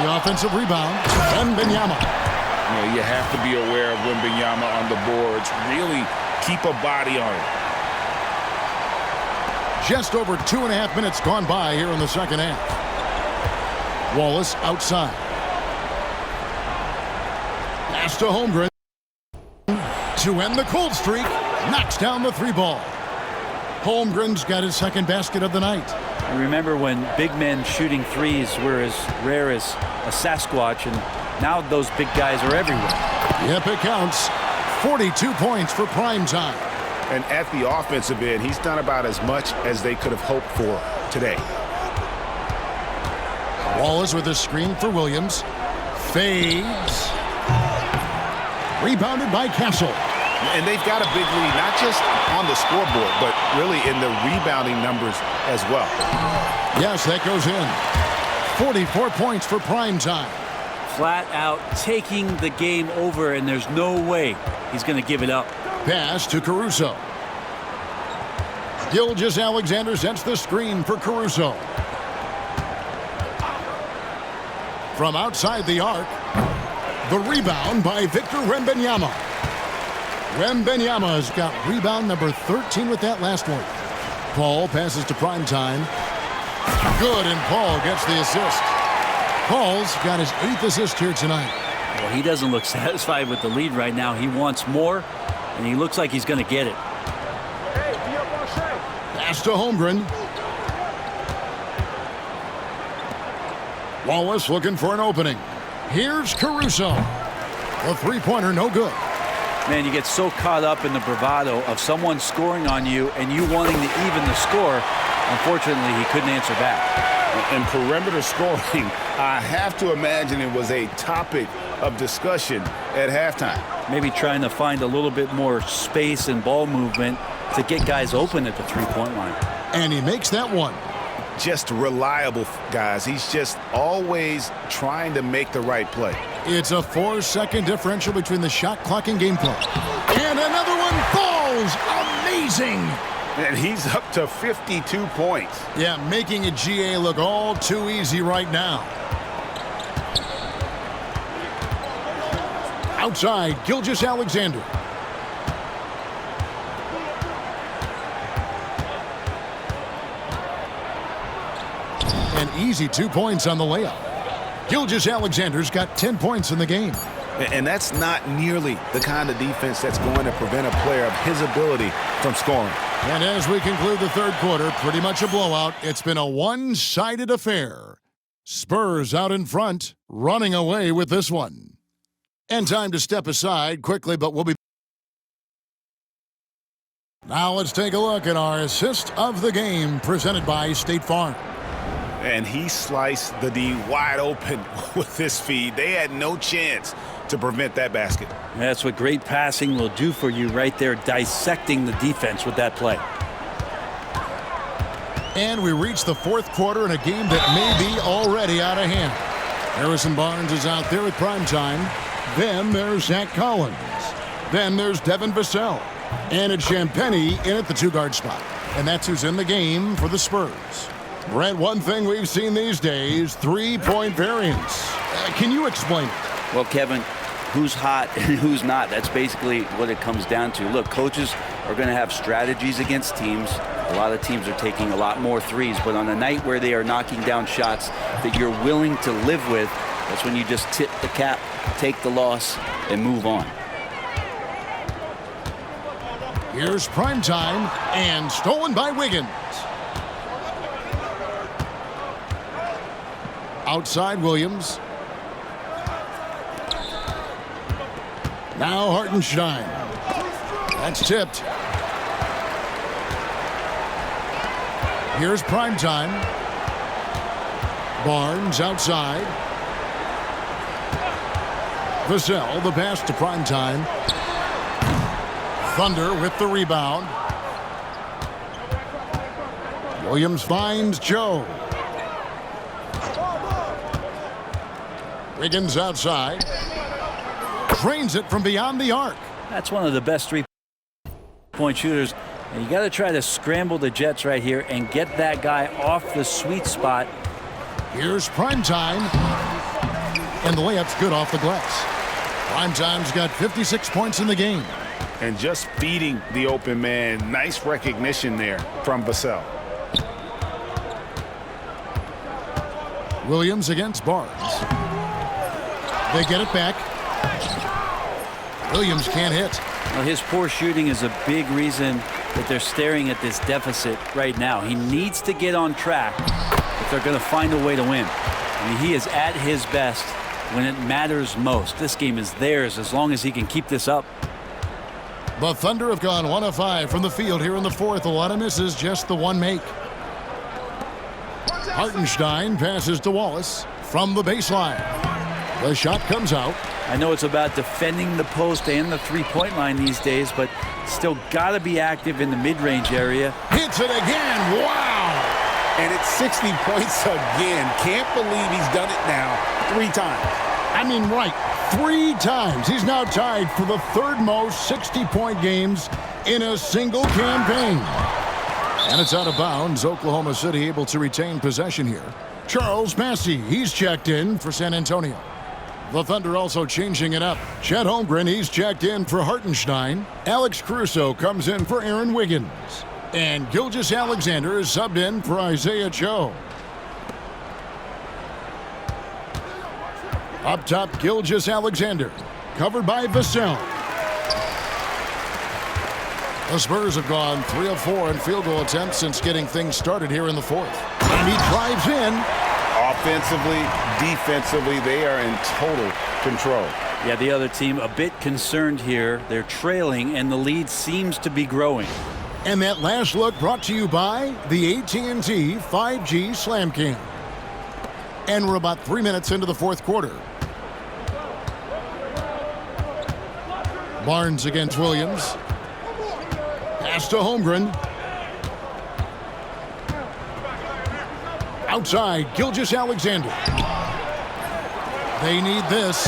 The offensive rebound. And Wembanyama. You have to be aware of Wembanyama on the boards. Really keep a body on it. Just over 2.5 minutes gone by here in the second half. Wallace outside. Pass to Holmgren. To end the cold streak. Knocks down the three ball. Holmgren's got his second basket of the night. I remember when big men shooting threes were as rare as a Sasquatch, and now those big guys are everywhere. Yep, it counts. 42 points for prime time. And at the offensive end, he's done about as much as they could have hoped for today. Wallace with a screen for Williams. Fades. Rebounded by Castle. And they've got a big lead, not just on the scoreboard, but really in the rebounding numbers as well. Yes, that goes in. 44 points for prime time. Flat out taking the game over, and there's no way he's going to give it up. Pass to Caruso. Gilgeous-Alexander sets the screen for Caruso. From outside the arc, the rebound by Victor Wembanyama. Wembanyama's got rebound number 13 with that last one. Paul passes to primetime. Good, and Paul gets the assist. Paul's got his 8th assist here tonight. Well, he doesn't look satisfied with the lead right now. He wants more, and he looks like he's going to get it. Pass to Holmgren. Wallace looking for an opening. Here's Caruso. The three-pointer, no good. Man, you get so caught up in the bravado of someone scoring on you and you wanting to even the score. Unfortunately, he couldn't answer back. And perimeter scoring, I have to imagine it was a topic of discussion at halftime. Maybe trying to find a little bit more space and ball movement to get guys open at the three-point line. And he makes that one. Just reliable, guys. He's just always trying to make the right play. It's a 4-second differential between the shot clock and game clock. And another one falls. Amazing. And he's up to 52 points. Yeah, making a GA look all too easy right now. Outside, Gilgeous-Alexander. An easy 2 points on the layup. Gilgeous-Alexander's got 10 points in the game. And that's not nearly the kind of defense that's going to prevent a player of his ability from scoring. And as we conclude the third quarter, pretty much a blowout. It's been a one-sided affair. Spurs out in front, running away with this one. And time to step aside quickly, but we'll be... Now let's take a look at our assist of the game presented by State Farm. And he sliced the D wide open with this feed. They had no chance to prevent that basket. That's what great passing will do for you right there, dissecting the defense with that play. And we reach the fourth quarter in a game that may be already out of hand. Harrison Barnes is out there at primetime. Then there's Zach Collins. Then there's Devin Vassell. And it's Champagnie in at the two-guard spot. And that's who's in the game for the Spurs. Brett, one thing we've seen these days, three-point variance. Can you explain it? Well, Kevin, who's hot and who's not, that's basically what it comes down to. Look, coaches are going to have strategies against teams. A lot of teams are taking a lot more threes, but on a night where they are knocking down shots that you're willing to live with, that's when you just tip the cap, take the loss, and move on. Here's primetime, and stolen by Wiggins. Outside Williams. Now Hartenstein. That's tipped. Here's primetime. Barnes outside. Vassell, the pass to primetime. Thunder with the rebound. Williams finds Joe. Wiggins outside. Drains it from beyond the arc. That's one of the best three-point shooters. And you got to try to scramble the Jets right here and get that guy off the sweet spot. Here's primetime. And the layup's good off the glass. Primetime's got 56 points in the game. And just feeding the open man. Nice recognition there from Vassell. Williams against Barnes. They get it back. Williams can't hit. Well, his poor shooting is a big reason But they're staring at this deficit right now. He needs to get on track if they're going to find a way to win. I mean, he is at his best when it matters most. This game is theirs as long as he can keep this up. The Thunder have gone 1 of 5 from the field here in the fourth. A lot of misses, just the one make. Hartenstein passes to Wallace from the baseline. The shot comes out. I know it's about defending the post and the three-point line these days, but still got to be active in the mid-range area. Hits it again. Wow! And it's 60 points again. Can't believe he's done it now 3 times. I mean, right. 3 times. He's now tied for the third most 60-point games in a single campaign. And it's out of bounds. Oklahoma City able to retain possession here. Charles Massey, he's checked in for San Antonio. The Thunder also changing it up. Chet Holmgren, he's checked in for Hartenstein. Alex Caruso comes in for Aaron Wiggins. And Gilgeous-Alexander is subbed in for Isaiah Joe. Up top, Gilgeous-Alexander, covered by Vassell. The Spurs have gone 3 of 4 in field goal attempts since getting things started here in the fourth. And he drives in. Offensively, defensively, they are in total control. Yeah, the other team a bit concerned here. They're trailing, and the lead seems to be growing. And that last look brought to you by the AT&T 5G Slam Cam. And we're about 3 minutes into the fourth quarter. Barnes against Williams. Pass to Holmgren. Outside, Gilgeous-Alexander. They need this.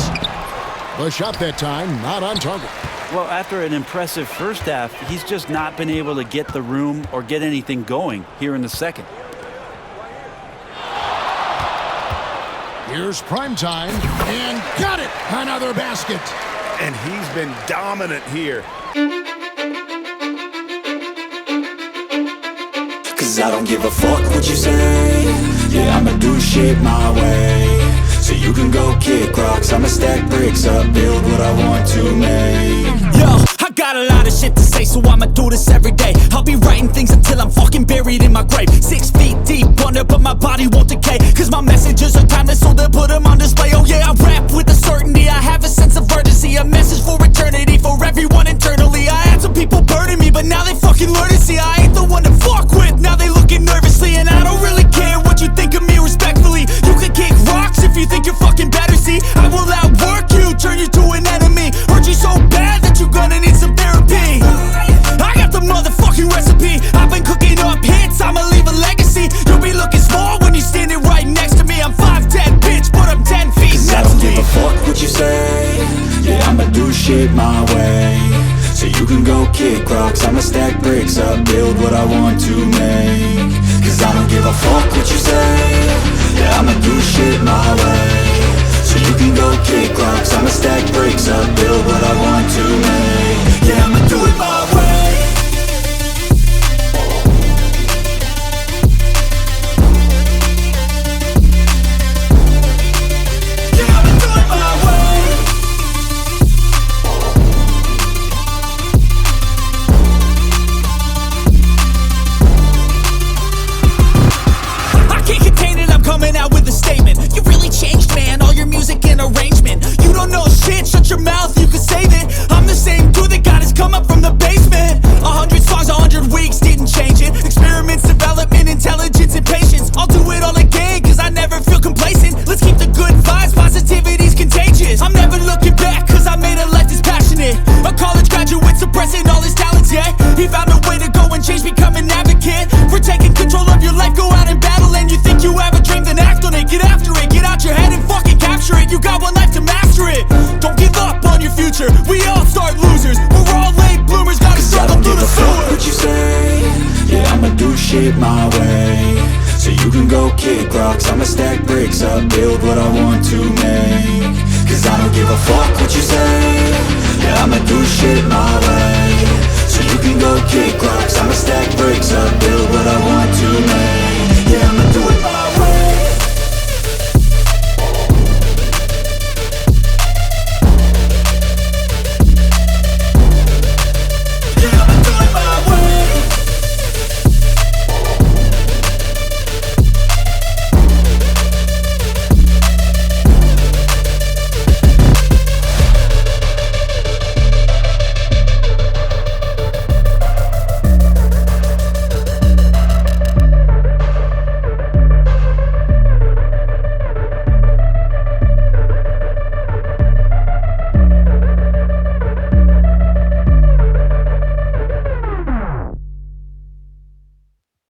The shot that time, not on target. Well, after an impressive first half, he's just not been able to get the room or get anything going here in the second. Here's primetime, and got it! Another basket. And he's been dominant here. Cause I don't give a fuck what you say. Yeah, I'ma do shit my way. So you can go kick rocks, I'ma stack bricks up, build what I want to make. Yo, I got a lot of shit to say, so I'ma do this every day. I'll be writing things until I'm fucking buried in my grave. 6 feet deep under, but my body won't decay. Cause my messages are timeless, so they'll put them on display. Oh yeah, I rap with a certainty, I have a sense of urgency. A message for eternity, for everyone internally. I had some people burning me, but now they fucking learn to see I ain't the one to fuck with. Now they looking nervously, and I don't really care what you think of me respectfully. You can kick rocks if you think you're fucking better, see. I will outwork you, turn you to an enemy. Hurt you so bad that you're gonna need some therapy. I got the motherfucking recipe. I've been cooking up hits, I'ma leave a legacy. You'll be looking small when you're standing right next to me. I'm 5'10", bitch, but I'm 10 feet Cause I don't give a fuck what you say. Yeah, I'ma do shit my way. So you can go kick rocks, I'ma stack bricks up, build what I want to make. Cause I don't give a fuck what you say. Yeah, I'ma do shit my way. So you can go kick rocks, I'ma stack bricks up, build what I want to make. Yeah, I'ma do it my way. Coming out with a statement. You really changed, man, all your music and arrangement. You don't know shit, shut your mouth, you can save it. I'm the same dude that got his come up from the basement. 100 songs, 100 weeks, didn't change it. Experiments, development, intelligence, and patience. I'll do it all again, cause I never feel complacent. Let's keep the good vibes, positivity's contagious. I'm never looking back, cause I made a life that's passionate. A college graduate suppressing all his talents, yeah. He found a way to go and change, become an advocate. For taking control of your life, go out and battle. And you think you have a dream, then act on it. Get after it, get out your head and fucking capture it. You got one life to master it. Don't give up on your future, we all start losers. We're all late bloomers, gotta struggle through the sewer. What you say? Yeah, I'ma do shit my way. So you can go kick rocks, I'ma stack bricks up, build what I want to make. Cause I don't give a fuck what you say. Yeah, I'ma do shit my way. So you can go kick rocks, I'ma stack bricks up, build what I